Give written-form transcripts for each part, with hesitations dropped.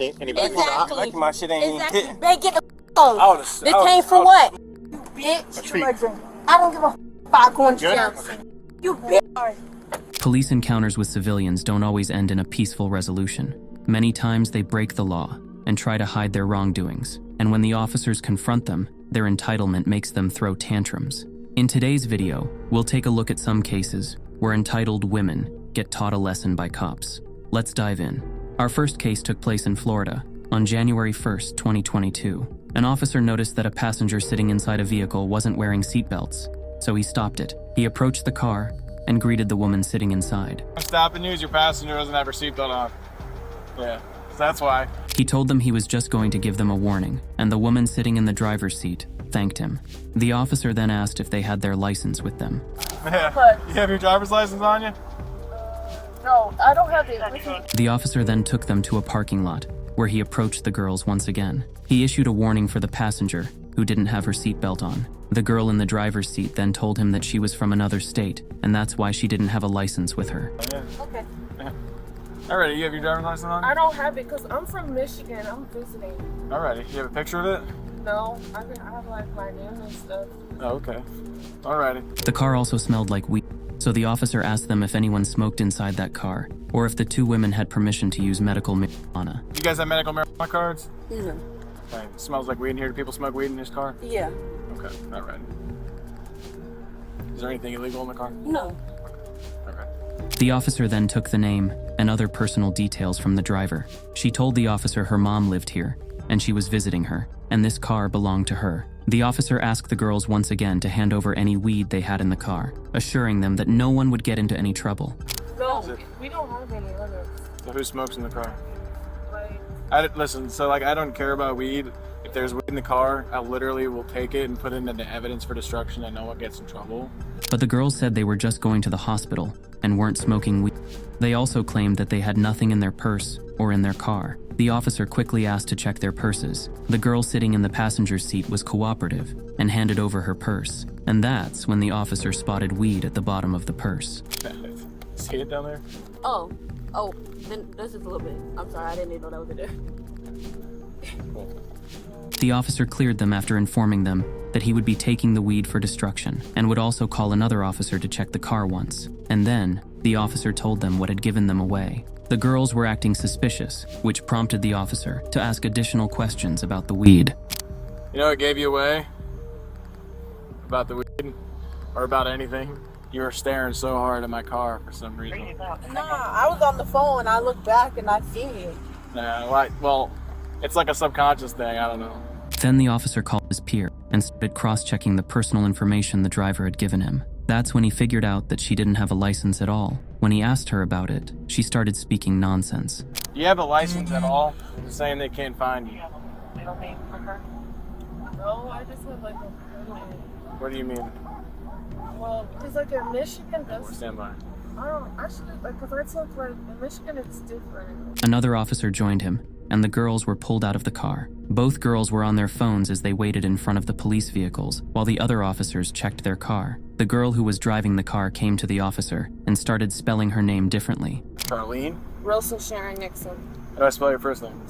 Anybody Exactly. like my shit ain't Exactly. hitting. They get the on. They came for what? Bitch. I don't give a about going to jail. You bitch. Police encounters with civilians don't always end in a peaceful resolution. Many times they break the law and try to hide their wrongdoings. And when the officers confront them, their entitlement makes them throw tantrums. In today's video, we'll take a look at some cases where entitled women get taught a lesson by cops. Let's dive in. Our first case took place in Florida on January 1st, 2022. An officer noticed that a passenger sitting inside a vehicle wasn't wearing seatbelts, so he stopped it. He approached the car and greeted the woman sitting inside. I'm stopping you as your passenger doesn't have her seatbelt on. Yeah, that's why. He told them he was just going to give them a warning, and the woman sitting in the driver's seat thanked him. The officer then asked if they had their license with them. Yeah. You have your driver's license on you? No, I don't have it. The officer then took them to a parking lot, where he approached the girls once again. He issued a warning for the passenger, who didn't have her seatbelt on. The girl in the driver's seat then told him that she was from another state, and that's why she didn't have a license with her. Yeah. Okay. Alrighty, you have your driver's license on you? I don't have it because I'm from Michigan. I'm visiting. Alrighty, you have a picture of it? No, I have like my name and stuff. Oh, okay. Alrighty. The car also smelled like weed, so the officer asked them if anyone smoked inside that car, or if the two women had permission to use medical marijuana. You guys have medical marijuana cards? Yeah. Okay. Smells like weed in here. Do people smoke weed in this car? Yeah. Okay, alright. Is there anything illegal in the car? No. Okay. The officer then took the name and other personal details from the driver. She told the officer her mom lived here, and she was visiting her, and this car belonged to her. The officer asked the girls once again to hand over any weed they had in the car, assuring them that no one would get into any trouble. No, we don't have any others. So who smokes in the car? Like, Listen, so I don't care about weed. If there's weed in the car, I literally will take it and put it into evidence for destruction and no one gets in trouble. But the girls said they were just going to the hospital and weren't smoking weed. They also claimed that they had nothing in their purse or in their car. The officer quickly asked to check their purses. The girl sitting in the passenger seat was cooperative and handed over her purse. And that's when the officer spotted weed at the bottom of the purse. See it down there? oh, then this is a little bit. I'm sorry, I didn't even know that was in there. The officer cleared them after informing them that he would be taking the weed for destruction and would also call another officer to check the car once. And then, the officer told them what had given them away. The girls were acting suspicious, which prompted the officer to ask additional questions about the weed. You know what gave you away? About the weed? Or about anything? You were staring so hard at my car for some reason. Nah, I was on the phone. I looked back and I see it. Nah, well, it's like a subconscious thing, I don't know. Then the officer called his peer and started cross-checking the personal information the driver had given him. That's when he figured out that she didn't have a license at all. When he asked her about it, she started speaking nonsense. Do you have a license at all? They're saying they can't find you. No, I just have like a. What do you mean? Well, because like in Michigan, that's. Stand by. I don't. I should like because I took like in Michigan, it's different. Another officer joined him, and the girls were pulled out of the car. Both girls were on their phones as they waited in front of the police vehicles, while the other officers checked their car. The girl who was driving the car came to the officer and started spelling her name differently. Charlene? Rosa Sharon Nixon. How do I spell your first name?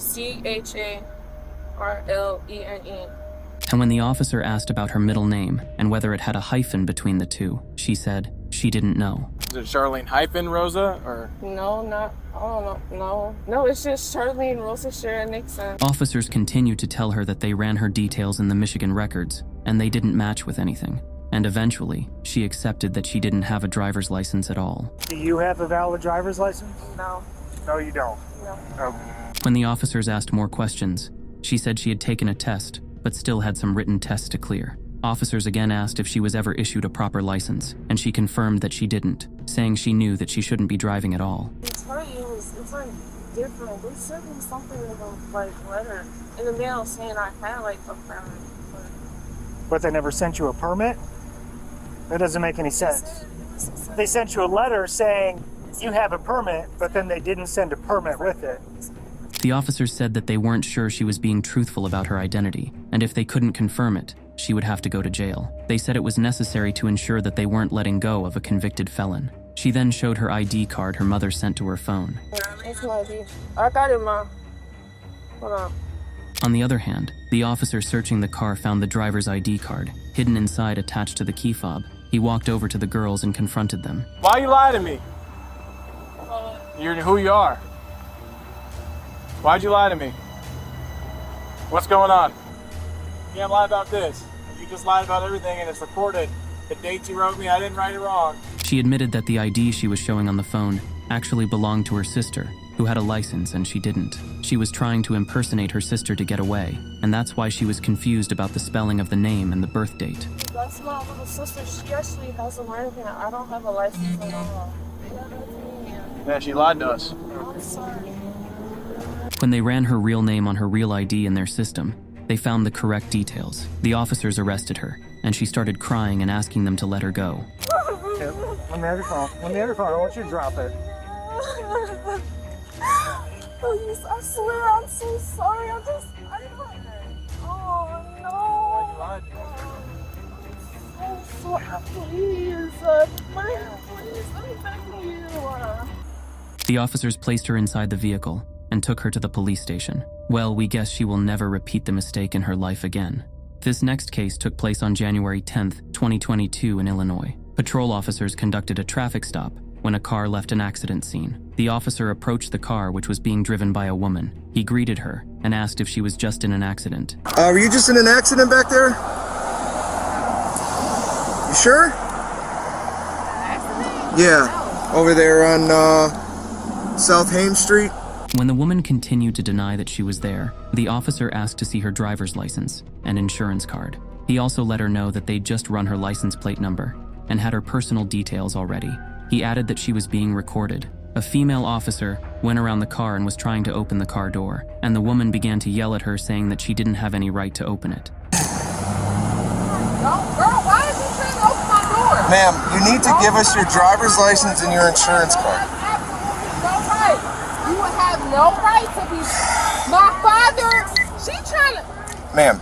CHARLENE. And when the officer asked about her middle name and whether it had a hyphen between the two, she said she didn't know. Is it Charlene hyphen Rosa or? No, not. Oh no. No, it's just Charlene Rosa Sharon Nixon. Officers continued to tell her that they ran her details in the Michigan records, and they didn't match with anything. And eventually, she accepted that she didn't have a driver's license at all. Do you have a valid driver's license? No. No, you don't. No. Okay. When the officers asked more questions, she said she had taken a test, but still had some written tests to clear. Officers again asked if she was ever issued a proper license, and she confirmed that she didn't, saying she knew that she shouldn't be driving at all. It's like different. They sent me something in the letter in the mail saying I had like a permit. But they never sent you a permit? That doesn't make any sense. They sent you a letter saying you have a permit, but then they didn't send a permit with it. The officers said that they weren't sure she was being truthful about her identity, and if they couldn't confirm it, she would have to go to jail. They said it was necessary to ensure that they weren't letting go of a convicted felon. She then showed her ID card her mother sent to her phone. It's my ID. I got it, Mom. Hold on. On the other hand, the officer searching the car found the driver's ID card, hidden inside attached to the key fob. He walked over to the girls and confronted them. Why you lie to me? You're who you are. Why'd you lie to me? What's going on? You can't lie about this. You just lied about everything and it's recorded. The dates you wrote me, I didn't write it wrong. She admitted that the ID she was showing on the phone actually belonged to her sister, who had a license and she didn't. She was trying to impersonate her sister to get away, and that's why she was confused about the spelling of the name and the birth date. That's my little sister. She actually has a learning. I don't have a license at all. Yeah, she lied to us. I'm sorry. When they ran her real name on her real ID in their system, they found the correct details. The officers arrested her, and she started crying and asking them to let her go. Here, let me have your phone. Let me have your phone. I want you to drop it. Please, I swear I'm so sorry. Oh no. I'm so sorry. Please, please, let me back you. The officers placed her inside the vehicle and took her to the police station. Well, we guess she will never repeat the mistake in her life again. This next case took place on January 10th, 2022 in Illinois. Patrol officers conducted a traffic stop when a car left an accident scene. The officer approached the car, which was being driven by a woman. He greeted her and asked if she was just in an accident. Were you just in an accident back there? You sure? Yeah, over there on South Hames Street. When the woman continued to deny that she was there, the officer asked to see her driver's license and insurance card. He also let her know that they'd just run her license plate number and had her personal details already. He added that she was being recorded. A female officer went around the car and was trying to open the car door, and the woman began to yell at her, saying that she didn't have any right to open it. Girl, why is you trying to open my door? Ma'am, you need to give us your driver's license and your insurance card. No right. You would have no right to be. My father, she trying to. Ma'am.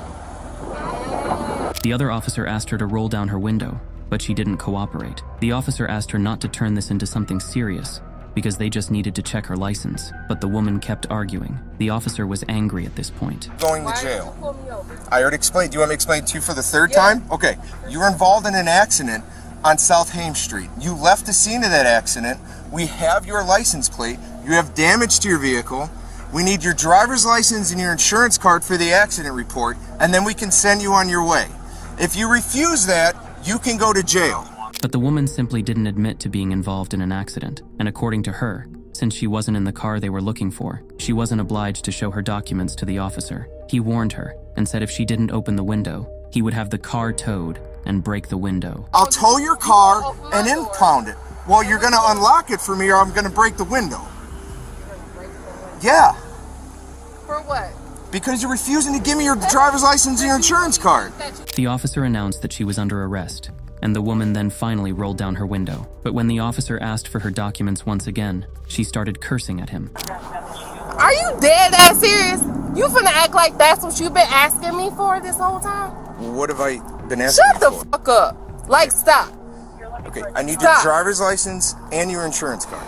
The other officer asked her to roll down her window, but she didn't cooperate. The officer asked her not to turn this into something serious, because they just needed to check her license, but the woman kept arguing. The officer was angry at this point. Going to jail. I already explained. Do you want me to explain to you for the third time? Okay. You were involved in an accident on South Hames Street. You left the scene of that accident. We have your license plate. You have damage to your vehicle. We need your driver's license and your insurance card for the accident report, and then we can send you on your way. If you refuse that, you can go to jail. But the woman simply didn't admit to being involved in an accident, and according to her, since she wasn't in the car they were looking for, she wasn't obliged to show her documents to the officer. He warned her and said if she didn't open the window, he would have the car towed and break the window. I'll tow your car and impound it. Well, you're gonna unlock it for me or I'm gonna break the window. Yeah. For what? Because you're refusing to give me your driver's license and your insurance card. The officer announced that she was under arrest, and the woman then finally rolled down her window. But when the officer asked for her documents once again, she started cursing at him. Are you dead ass serious? You finna act like that's what you've been asking me for this whole time? What have I been asking Shut the you for? fuck up. Like, stop. Okay, I need Stop. your driver's license and your insurance card.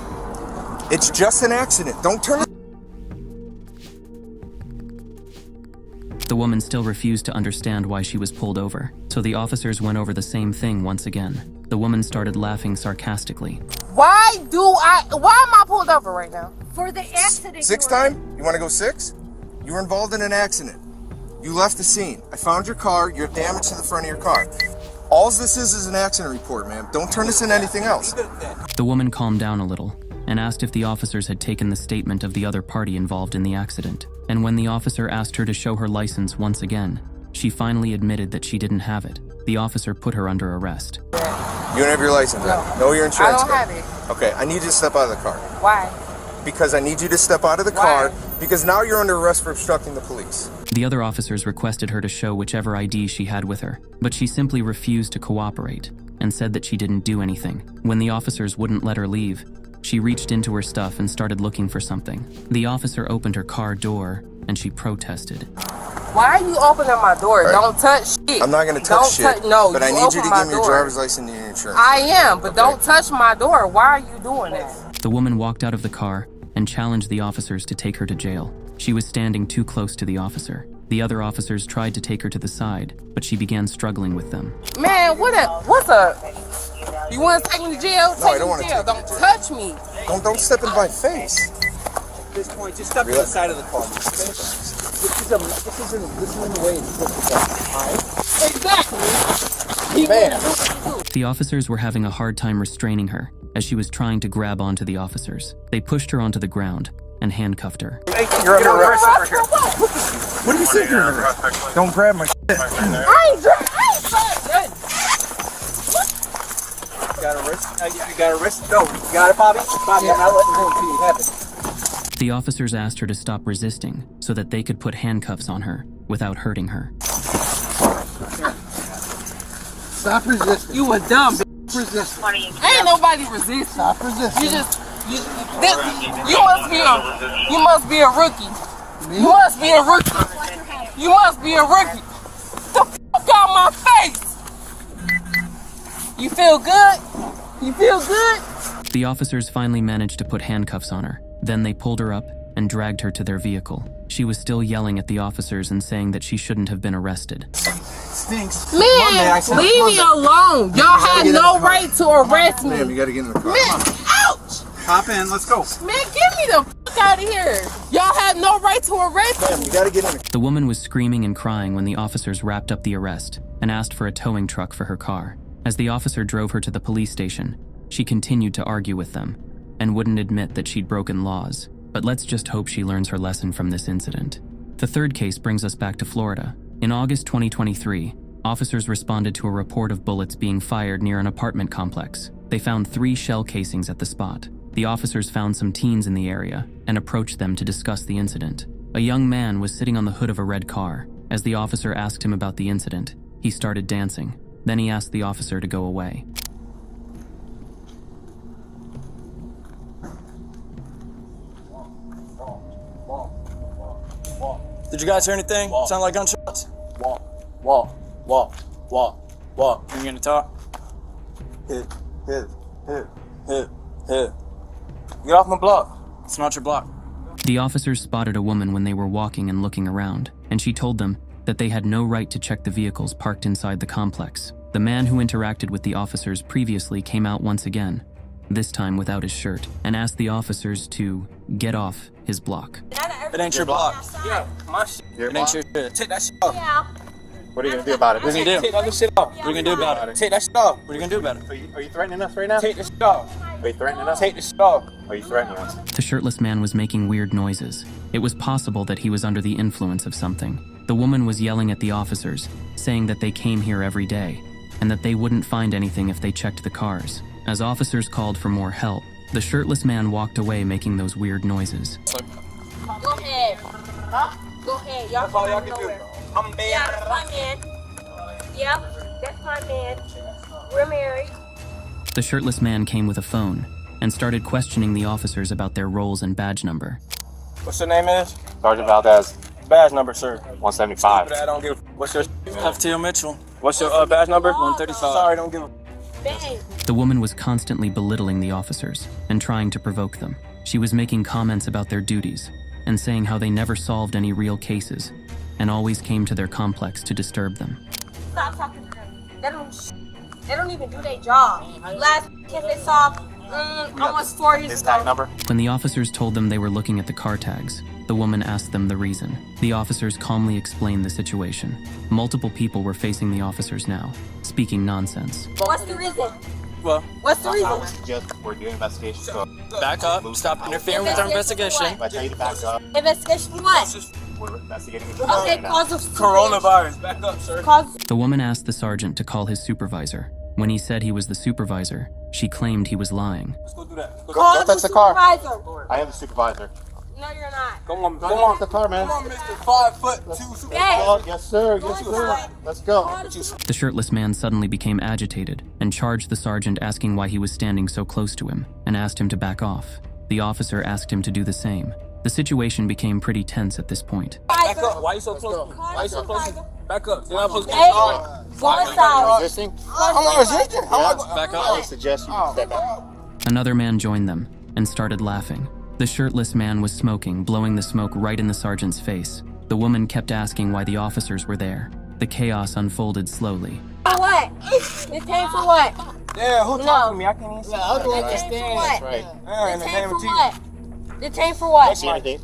It's just an accident. Don't turn it. The woman still refused to understand why she was pulled over, so the officers went over the same thing once again. The woman started laughing sarcastically. Why am I pulled over right now? For the accident. Sixth time? You want to go six? You were involved in an accident. You left the scene. I found your car. You have damage to the front of your car. All this is an accident report, ma'am. Don't turn this into anything else. The woman calmed down a little and asked if the officers had taken the statement of the other party involved in the accident. And when the officer asked her to show her license once again, she finally admitted that she didn't have it. The officer put her under arrest. You don't have your license, right? No, your insurance card. I don't have it. Okay, I need you to step out of the car. Why? Because I need you to step out of the car, because now you're under arrest for obstructing the police. The other officers requested her to show whichever ID she had with her, but she simply refused to cooperate and said that she didn't do anything. When the officers wouldn't let her leave, she reached into her stuff and started looking for something. The officer opened her car door and she protested. Why are you opening my door? Right. Don't touch shit. I'm not going to touch shit, no, but I need you to give me your driver's license and your insurance. I am, but don't touch my door. Why are you doing that? The woman walked out of the car and challenged the officers to take her to jail. She was standing too close to the officer. The other officers tried to take her to the side, but she began struggling with them. Man, what's up? You want to take me to jail? No, I don't want to. Don't touch me. Don't step in my face. At this point, just step to the side of the car. This is in the way it's supposed to go. All right? Exactly. Man. The officers were having a hard time restraining her as she was trying to grab onto the officers. They pushed her onto the ground and handcuffed her. Hey, you're under arrest over here. What are you thinking? Don't grab my shit. I ain't nothing. You got a wrist? You got a wrist? No. You got it, Bobby? Bobby, I'm not letting him until you have it. The officers asked her to stop resisting so that they could put handcuffs on her without hurting her. Stop resisting. You a dumb bitch. Resist. Ain't nobody resisting. Stop resisting. You must be a rookie. You must be a rookie. You must be a rookie. The fuck out my face. You feel good? You feel good? The officers finally managed to put handcuffs on her. Then they pulled her up and dragged her to their vehicle. She was still yelling at the officers and saying that she shouldn't have been arrested. Stinks. Man, leave me alone. Y'all had no right to arrest me. Ma'am, you gotta get in the car. Man, ouch. Hop in. Let's go. Man, get me the fuck out of here. Y'all had no right to arrest Ma'am, me. you gotta get in the The woman was screaming and crying when the officers wrapped up the arrest and asked for a towing truck for her car. As the officer drove her to the police station, she continued to argue with them and wouldn't admit that she'd broken laws. But let's just hope she learns her lesson from this incident. The third case brings us back to Florida. In August 2023, officers responded to a report of bullets being fired near an apartment complex. They found 3 shell casings at the spot. The officers found some teens in the area and approached them to discuss the incident. A young man was sitting on the hood of a red car. As the officer asked him about the incident, he started dancing. Then he asked the officer to go away. Did you guys hear anything? Sound like gunshots? Walk. You gonna talk? hit. Get off my block. It's not your block. The officers spotted a woman when they were walking and looking around, and she told them that they had no right to check the vehicles parked inside the complex. The man who interacted with the officers previously came out once again, this time without his shirt, and asked the officers to get off his block. It ain't your block. Yeah, my shit. It ain't your shit. Take that shit off. Yeah. What are you gonna do about it? What are you gonna do? Take that shit off. What are you gonna do about it? Take that shit off. What are you gonna do about it? Are you threatening us right now? Take the shit off. Are you threatening us? Take the shit off. Are you threatening us? The shirtless man was making weird noises. It was possible that he was under the influence of something. The woman was yelling at the officers, saying that they came here every day, and that they wouldn't find anything if they checked the cars. As officers called for more help, the shirtless man walked away making those weird noises. Go ahead. Huh? Go ahead. Y'all can go nowhere. I'm married. Yeah, that's my man. Yep, that's my man. We're married. The shirtless man came with a phone and started questioning the officers about their roles and badge number. What's your name is? Sergeant Valdez, Badge number, sir. 175. I don't give a... What's your... FTO Mitchell. What's your badge number? 135. Sorry, don't give a... Bang. The woman was constantly belittling the officers and trying to provoke them. She was making comments about their duties and saying how they never solved any real cases and always came to their complex to disturb them. Stop talking to them. They don't even do their job. Last case they saw, almost 4 years His ago. tag number? When the officers told them they were looking at the car tags, the woman asked them the reason. The officers calmly explained the situation. Multiple people were facing the officers now, speaking nonsense. What's the reason? Well, What's the reason? Just, we're doing investigation, so back up. Stop interfering with our investigation. if I tell you to back up, Investigation for what? we're investigating. Okay, cause of Coronavirus. Back up, sir. Cause The woman asked the sergeant to call his supervisor. When he said he was the supervisor, she claimed he was lying. Let's go do that. cause touch the car. supervisor. I am the supervisor. No, you're not. Come on, Come on, the car, man. Come on, Mr. 5'2". Hey. Yes, sir. Yes, sir. Let's go. The shirtless man suddenly became agitated and charged the sergeant, asking why he was standing so close to him, and asked him to back off. The officer asked him to do the same. The situation became pretty tense at this point. Back up. Why you so close? Why you so close? Back up. You're not supposed to Hey, be go inside. Resisting? I'm not resisting. Yeah. Back I would up. suggest you step back. Another man joined them and started laughing. The shirtless man was smoking, blowing the smoke right in the sergeant's face. The woman kept asking why the officers were there. The chaos unfolded slowly. For what? It came for what? Yeah, who No. talking to me? I can't even see. Yeah, I'll go understand. What? Right. It In the came name for of Jesus. what? It came for what? Exactly.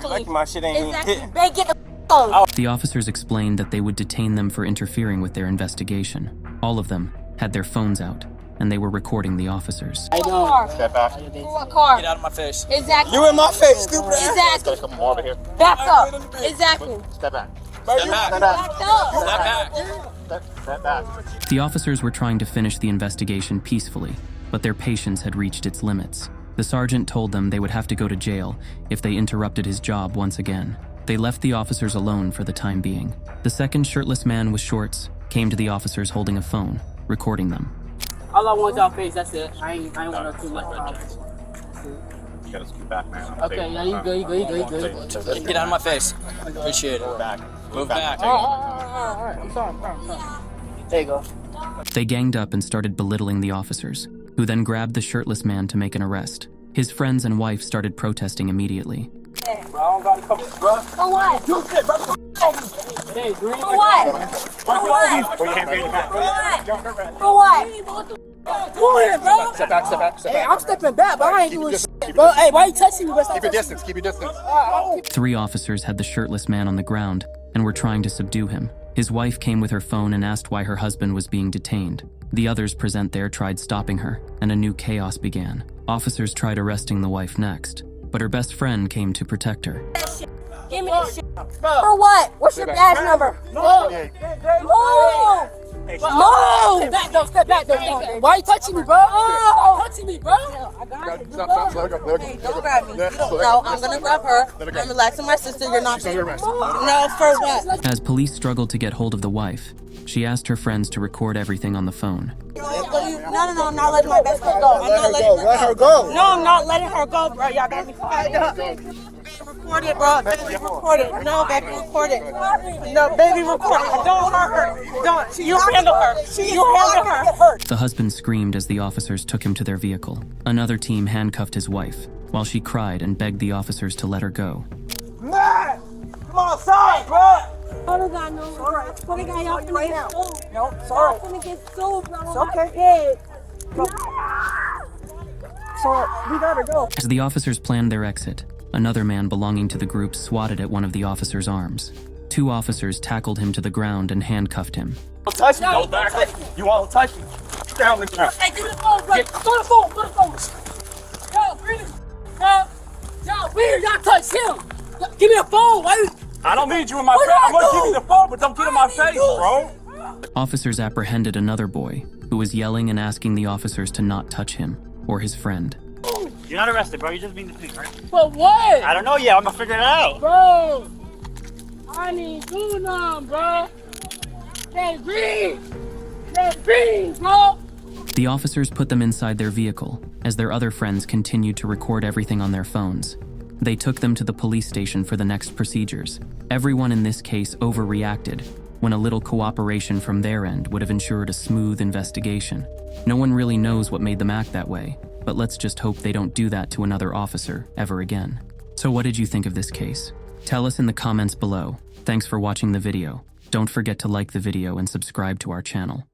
Lucky my shit ain't even Exactly. hitting. They get the phone. The officers explained that they would detain them for interfering with their investigation. All of them had their phones out, and they were recording the officers. I know. Step back. For what car? Get out of my face. Exactly. You in my face, stupid ass. Exactly. Come more over here. Back up. Exactly. Step back. Step back. Step back. Back up. Step back. Step back. The officers were trying to finish the investigation peacefully, but their patience had reached its limits. The sergeant told them they would have to go to jail if they interrupted his job once again. They left the officers alone for the time being. The second shirtless man with shorts came to the officers holding a phone, recording them. All I want y'all face, that's it. I ain't want no too much. You gotta scoot back, man. Okay, yeah, you good. Get out of my face. Appreciate it. Move back. Move back. Alright, I'm sorry. There you go. They ganged up and started belittling the officers, who then grabbed the shirtless man to make an arrest. His friends and wife started protesting immediately. Bro, I don't gotta come, bro. For what? Hey, green. For what? For what? For what? Go ahead, bro. Step back. Step back. Step Hey, back. I'm stepping back, but I ain't doing shit, bro. Hey, why you touching me, bro? Stop Keep your touching distance. Keep your distance. me. 3 officers had the shirtless man on the ground and were trying to subdue him. His wife came with her phone and asked why her husband was being detained. The others present there tried stopping her, and a new chaos began. Officers tried arresting the wife next, but her best friend came to protect her. Give me this shit. For what? What's your badge number? Move! Move! Move! Step back, though. Why you touching me, bro? Stop touching me, bro. I got it. Stop. Let her go. Hey, don't grab me. No, I'm gonna grab her. I'm relaxing my sister. You're not. No, for what? As police struggled to get hold of the wife, she asked her friends to record everything on the phone. No, I'm not letting my best friend go. I'm not letting Let her go. No, I'm not letting her go, bro. Y'all got me quiet. Record it, bro. Baby, record it. No, baby, record it. No, baby, record it. Don't hurt her. Don't. You handle her. You handle her. The husband screamed as the officers took him to their vehicle. Another team handcuffed his wife, while she cried and begged the officers to let her go. Man! Come on, outside, bro! What do I know? What got y'all finna get sued? No, sorry. Y'all finna get sued, bro. It's okay. So, we gotta go. As the officers planned their exit, another man belonging to the group swatted at one of the officers' arms. 2 officers tackled him to the ground and handcuffed him. Don't touch me. Don't back up. You won't touch me. Get down on the ground. Hey, give me the phone, bro. Go to the phone. Yo, Brandon. Yo, weird. Y'all touch him. Give me the phone. Why you? I don't need you in my face. I'm gonna give you the phone, but don't get in my face, bro. Officers apprehended another boy, who was yelling and asking the officers to not touch him or his friend. You're not arrested, bro. You're just being detained, right? For what? I don't know yet. I'm gonna figure it out. Bro, I need do none, bro. Can't breathe. Can't breathe, bro. The officers put them inside their vehicle, as their other friends continued to record everything on their phones. They took them to the police station for the next procedures. Everyone in this case overreacted, when a little cooperation from their end would have ensured a smooth investigation. No one really knows what made them act that way, but let's just hope they don't do that to another officer ever again. So what did you think of this case? Tell us in the comments below. Thanks for watching the video. Don't forget to like the video and subscribe to our channel.